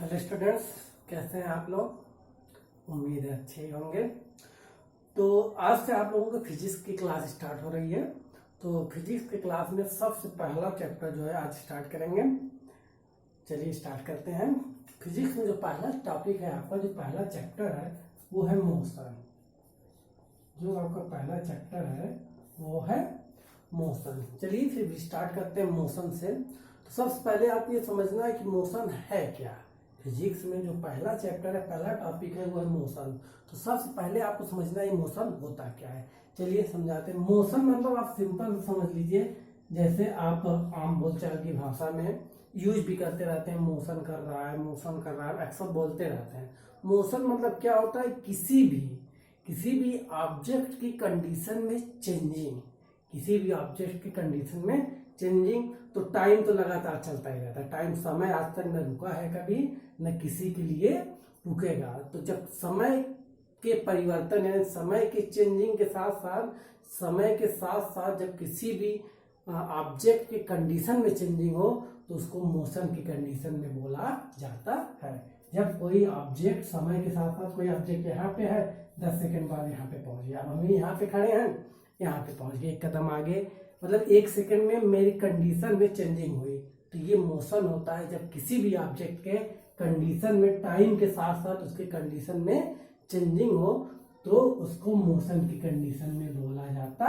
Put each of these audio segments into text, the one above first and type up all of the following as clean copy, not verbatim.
Hello students, कैसे हैं आप लोग। उम्मीद है अच्छे ही होंगे। तो आज से आप लोगों को फिजिक्स की क्लास स्टार्ट हो रही है। तो फिजिक्स की क्लास में सबसे पहला चैप्टर जो है आज स्टार्ट करेंगे। चलिए स्टार्ट करते हैं। फिजिक्स में जो पहला टॉपिक है, आपका जो पहला चैप्टर है वो है मोशन। जो आपका पहला चैप्टर है वो है मोशन। चलिए फिर स्टार्ट करते हैं मोशन से। तो सबसे पहले आप ये समझना है कि मोशन है क्या। फिजिक्स में जो पहला चैप्टर है, पहला टॉपिक है वो है मोशन। तो सबसे पहले आपको समझना है मोशन होता क्या है। चलिए समझाते हैं। मोशन मतलब आप सिंपल समझ लीजिए, जैसे आप आम बोलचाल की भाषा में यूज भी करते रहते हैं, मोशन कर रहा है, मोशन कर रहा है, अक्सर बोलते रहते हैं। मोशन मतलब क्या होता है, किसी भी ऑब्जेक्ट की कंडीशन में चेंजिंग, किसी भी ऑब्जेक्ट की कंडीशन में चेंजिंग। तो टाइम तो लगातार चलता ही रहता है। टाइम, समय आज तक न रुका है कभी, न किसी के लिए रुकेगा। तो जब समय के परिवर्तन यानी समय के चेंजिंग के साथ साथ, समय के साथ साथ जब किसी भी ऑब्जेक्ट के कंडीशन में चेंजिंग हो तो उसको मोशन की कंडीशन में बोला जाता है। जब कोई ऑब्जेक्ट समय के साथ साथ, कोई ऑब्जेक्ट यहाँ पे है, 10 सेकंड बाद यहाँ पे पहुंच गया। अब हम यहाँ पे खड़े हैं, यहाँ पे पहुंच गए, एक कदम आगे, मतलब 1 सेकंड में मेरी कंडीशन में चेंजिंग हुई। तो ये मोशन होता है जब किसी भी ऑब्जेक्ट के कंडीशन में टाइम के साथ साथ उसके कंडीशन में चेंजिंग हो तो उसको मोशन की कंडीशन में बोला जाता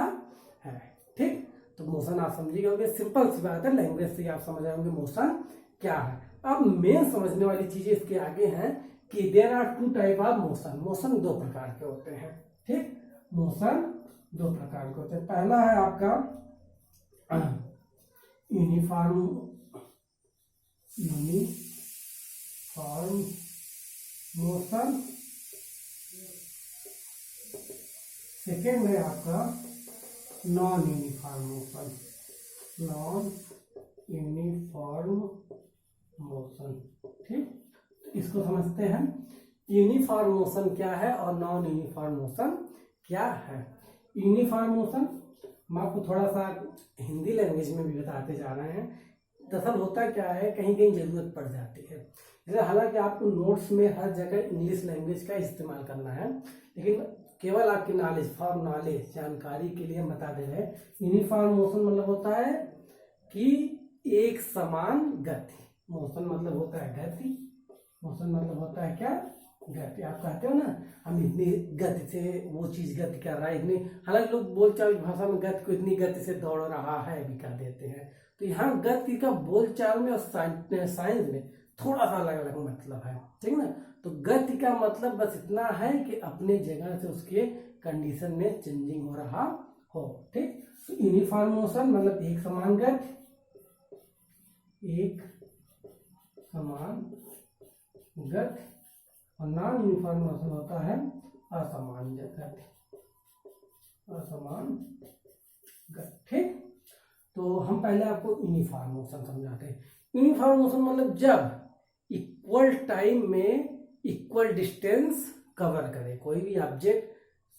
है। ठीक, तो मोशन आप समझिए होंगे, सिंपल सी बात है, लैंग्वेज से आप समझ आएंगे मोशन क्या है। अब मेन समझने वाली चीजें इसके आगे हैं कि there are 2 type of motion. Motion 2 प्रकार के होते हैं। ठीक, मोशन 2 प्रकार के होते हैं। पहला है आपका यूनिफॉर्म मोशन। सेकेंड है आपका नॉन यूनिफॉर्म मोशन। ठीक, तो इसको समझते हैं। यूनिफॉर्म मोशन क्या है और नॉन यूनिफॉर्म मोशन क्या है। यूनिफॉर्म मोशन हम आपको थोड़ा सा हिंदी लैंग्वेज में भी बताते जा रहे हैं। दरअसल होता क्या है, कहीं कहीं जरूरत पड़ जाती है। जैसे हालांकि आपको नोट्स में हर जगह इंग्लिश लैंग्वेज का इस्तेमाल करना है, लेकिन केवल आपकी नॉलेज, फॉर नॉलेज, जानकारी के लिए हम बता दे रहे हैं। यूनिफॉर्म मोशन मतलब होता है कि एक समान गति। मोशन मतलब होता है गति। मोशन मतलब होता है क्या, गति। आप कहते हो ना, हम इतनी गति से वो चीज गति कर रहा है, इतनी, हालांकि लोग बोलचाल की भाषा में गति को इतनी गति से दौड़ रहा है भी कह देते हैं। तो यहाँ गति का बोलचाल में और साइंस में थोड़ा सा अलग अलग मतलब है। ठीक ना। तो गति का मतलब बस इतना है कि अपने जगह से उसके कंडीशन में चेंजिंग हो रहा हो। ठीक, तो यूनिफॉर्म मोशन मतलब एक समान गति, एक समान गति। और नॉन यूनिफॉर्म मोशन होता है असमान गति, असमान गति। ठीक, तो हम पहले आपको यूनिफॉर्म मोशन समझाते हैं। यूनिफॉर्म मोशन मतलब जब इक्वल टाइम में इक्वल डिस्टेंस कवर करे, कोई भी ऑब्जेक्ट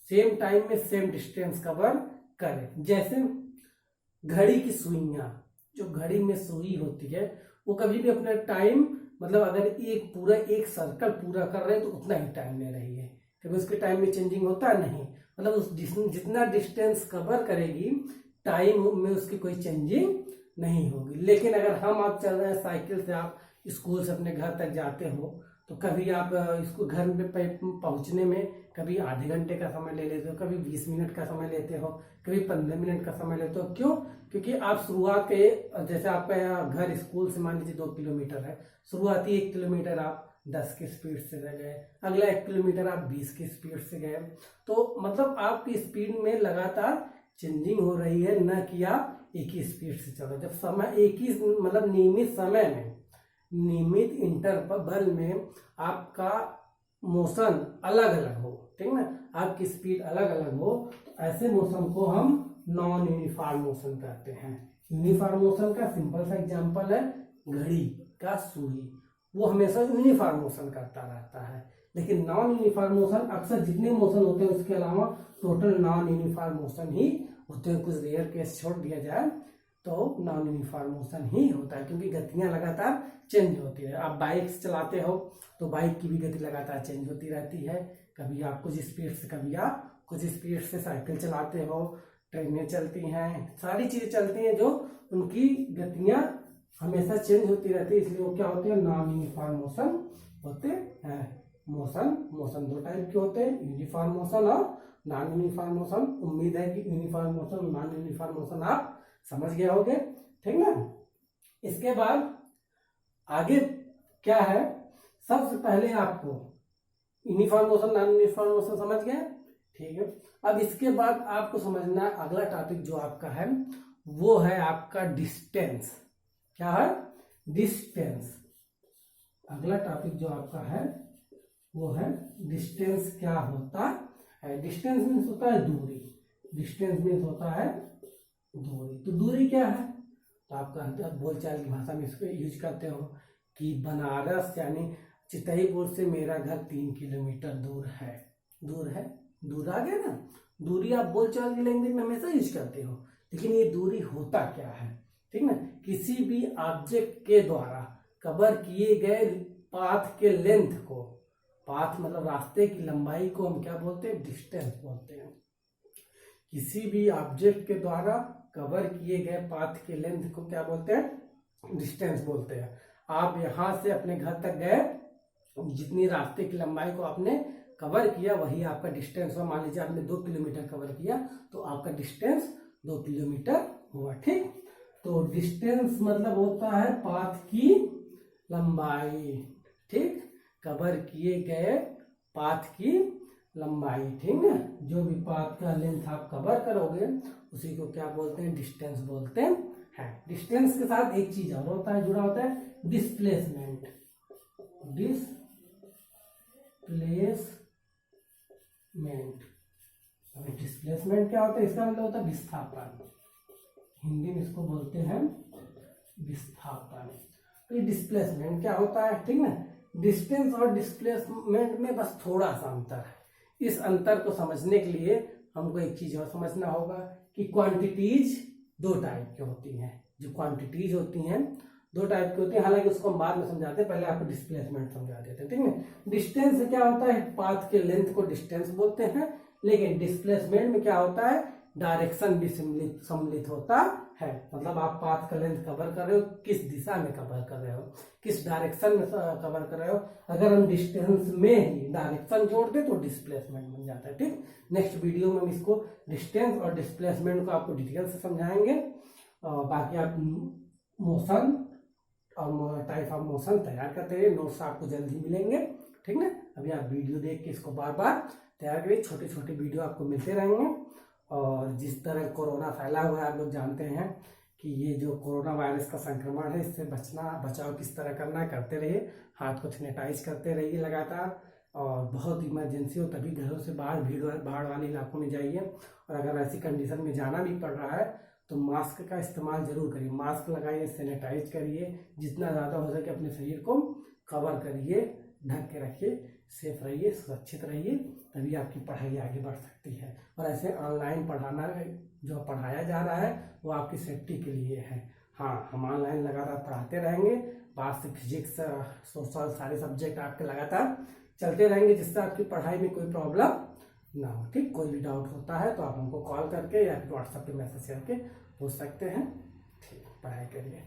सेम टाइम में सेम डिस्टेंस कवर करे। जैसे घड़ी की सुइयां, जो घड़ी में सुई होती है वो कभी भी अपना टाइम, मतलब अगर एक सर्कल पूरा कर रहे हैं तो उतना ही टाइम ले रही है, कभी उसके टाइम में चेंजिंग होता नहीं। मतलब उस जितना डिस्टेंस कवर करेगी टाइम में उसकी कोई चेंजिंग नहीं होगी। लेकिन अगर आप चल रहे हैं साइकिल से, आप स्कूल से अपने घर तक जाते हो, तो कभी आप इसको घर पे पहुंचने में कभी आधे घंटे का समय ले लेते हो, कभी 20 मिनट का समय लेते हो, कभी 15 मिनट का समय लेते हो। क्यों? क्योंकि आप शुरुआत के, जैसे आपका घर स्कूल से मान लीजिए 2 किलोमीटर है, शुरुआती 1 किलोमीटर आप 10 की स्पीड से गए, अगला 1 किलोमीटर आप 20 की स्पीड से गए। तो मतलब आपकी स्पीड में लगातार चेंजिंग हो रही है, न कि आप एक ही स्पीड से चलो। जब समय एक ही, मतलब नियमित समय में, नियमित इंटरवल में आपका मोशन अलग अलग हो, ठीक ना, आपकी स्पीड अलग अलग हो, तो ऐसे मोशन को हम नॉन यूनिफॉर्म मोशन कहते हैं। यूनिफॉर्म मोशन का सिंपल सा एग्जांपल है घड़ी का सुई, वो हमेशा यूनिफॉर्म मोशन करता रहता है। लेकिन नॉन यूनिफॉर्म मोशन अक्सर जितने मोशन होते हैं उसके अलावा टोटल नॉन यूनिफॉर्म मोशन ही होते हैं। कुछ रेयर केस छोड़ दिया जाए तो नॉन यूनिफॉर्म मोशन ही होता है, क्योंकि गतियां लगातार चेंज होती है। आप बाइक चलाते हो तो बाइक की भी गति लगातार चेंज होती रहती है, कभी आप कुछ स्पीड से, कभी आप कुछ स्पीड से साइकिल चलाते हो, ट्रेनें चलती हैं, सारी चीजें चलती हैं जो उनकी गतियां हमेशा चेंज होती रहती है, इसलिए वो क्या होते हैं, नॉन यूनिफॉर्म मोशन होते हैं। मोशन दो टाइप के होते हैं, यूनिफॉर्म मोशन और नॉन यूनिफॉर्म मोशन। उम्मीद है कि यूनिफॉर्म मोशन और नॉन यूनिफॉर्म मोशन आप समझ गए होंगे, ठीक ना। इसके बाद आगे क्या है, सबसे पहले आपको uniform motion non uniform motion समझ गए, ठीक है। अब इसके बाद आपको समझना है अगला टॉपिक जो आपका है वो है आपका डिस्टेंस। क्या है, डिस्टेंस। अगला टॉपिक जो आपका है वो है डिस्टेंस। क्या होता है, डिस्टेंस मीन्स होता है दूरी। डिस्टेंस मीन्स होता है दूरी। तो दूरी क्या है, तो आपका बोलचाल की भाषा में इसको यूज करते हो कि बनारस यानी चितईपुर से मेरा घर 3 किलोमीटर दूर है। दूर है, दूर आ गया ना। दूरी आप बोलचाल की लैंग्वेज में हमेशा यूज करते हो, लेकिन ये दूरी होता क्या है, ठीक ना। किसी भी ऑब्जेक्ट के द्वारा कवर किए गए पाथ के लेंथ को, पाथ मतलब रास्ते की लंबाई को हम क्या बोलते हैं, डिस्टेंस बोलते हैं। किसी भी ऑब्जेक्ट के द्वारा कवर किए गए पाथ के लेंथ को क्या बोलते हैं, डिस्टेंस बोलते हैं। आप यहां से अपने घर तक गए, जितनी रास्ते की लंबाई को आपने कवर किया वही आपका डिस्टेंस हुआ। मान लीजिए आपने 2 किलोमीटर कवर किया तो आपका डिस्टेंस 2 किलोमीटर हुआ, ठीक। तो डिस्टेंस मतलब होता है पाथ की लंबाई, ठीक, कवर किए गए पाथ की लंबाई, ठीक है। जो भी पाथ का लेंथ आप कवर करोगे उसी को क्या बोलते हैं, डिस्टेंस बोलते हैं। डिस्टेंस के साथ एक चीज और होता है, जुड़ा होता है, डिस्प्लेसमेंट। डिस्प्लेसमेंट क्या होता है, इसका मतलब होता है विस्थापन। हिंदी में इसको बोलते हैं विस्थापन। तो ये डिस्प्लेसमेंट क्या होता है, ठीक ना। डिस्टेंस और डिस्प्लेसमेंट में बस थोड़ा सा अंतर है। इस अंतर को समझने के लिए हमको एक चीज और समझना होगा कि क्वांटिटीज 2 टाइप की होती हैं। जो क्वांटिटीज होती हैं 2 टाइप की होती है, हालांकि उसको हम बाद में समझाते हैं, पहले आपको डिस्प्लेसमेंट समझा देते हैं, ठीक है। डिस्टेंस क्या होता है, पाथ के लेंथ को डिस्टेंस बोलते हैं, लेकिन डिस्प्लेसमेंट में क्या होता है, डायरेक्शन भी सम्मिलित होता है। मतलब आप पाथ का लेंथ कवर कर रहे हो, किस दिशा में कवर कर रहे हो, किस डायरेक्शन में कवर कर रहे हो। अगर हम डिस्टेंस में ही डायरेक्शन जोड़ दे तो डिस्प्लेसमेंट बन जाता है, ठीक। नेक्स्ट वीडियो में हम इसको डिस्टेंस और डिस्प्लेसमेंट को आपको डिटेल से समझाएंगे। बाकी आप मोशन और टाइप ऑफ मोशन तैयार करते रहिए, नोट्स आपको जल्दी मिलेंगे, ठीक ना। अभी आप वीडियो देख के इसको बार बार तैयार करिए, छोटे छोटे वीडियो आपको मिलते रहेंगे। और जिस तरह कोरोना फैला हुआ है, आप लोग जानते हैं कि ये जो कोरोना वायरस का संक्रमण है, इससे बचाव किस तरह करना है, करते रहिए। हाथ को सैनिटाइज करते रहिए लगातार, और बहुत इमरजेंसी हो तभी घरों से बाहर, बाढ़ वाले इलाकों में जाइए। और अगर ऐसी कंडीशन में जाना भी पड़ रहा है तो मास्क का इस्तेमाल जरूर करिए, मास्क लगाइए, सैनिटाइज करिए, जितना ज़्यादा हो सके अपने शरीर को कवर करिए, ढक के रखिए, सेफ रहिए, सुरक्षित रहिए, तभी आपकी पढ़ाई आगे बढ़ सकती है। और ऐसे ऑनलाइन पढ़ाना जो पढ़ाया जा रहा है वो आपकी सेफ्टी के लिए है। हाँ, हम ऑनलाइन लगातार पढ़ाते रहेंगे, बाद से फिजिक्स, सोशल, सारे सब्जेक्ट आपके लगातार चलते रहेंगे, जिससे आपकी पढ़ाई में कोई प्रॉब्लम ना हो, ठीक। कोई भी डाउट होता है तो आप हमको कॉल करके या फिर व्हाट्सएप पे मैसेज करके पूछ सकते हैं, ठीक। पढ़ाई करिए।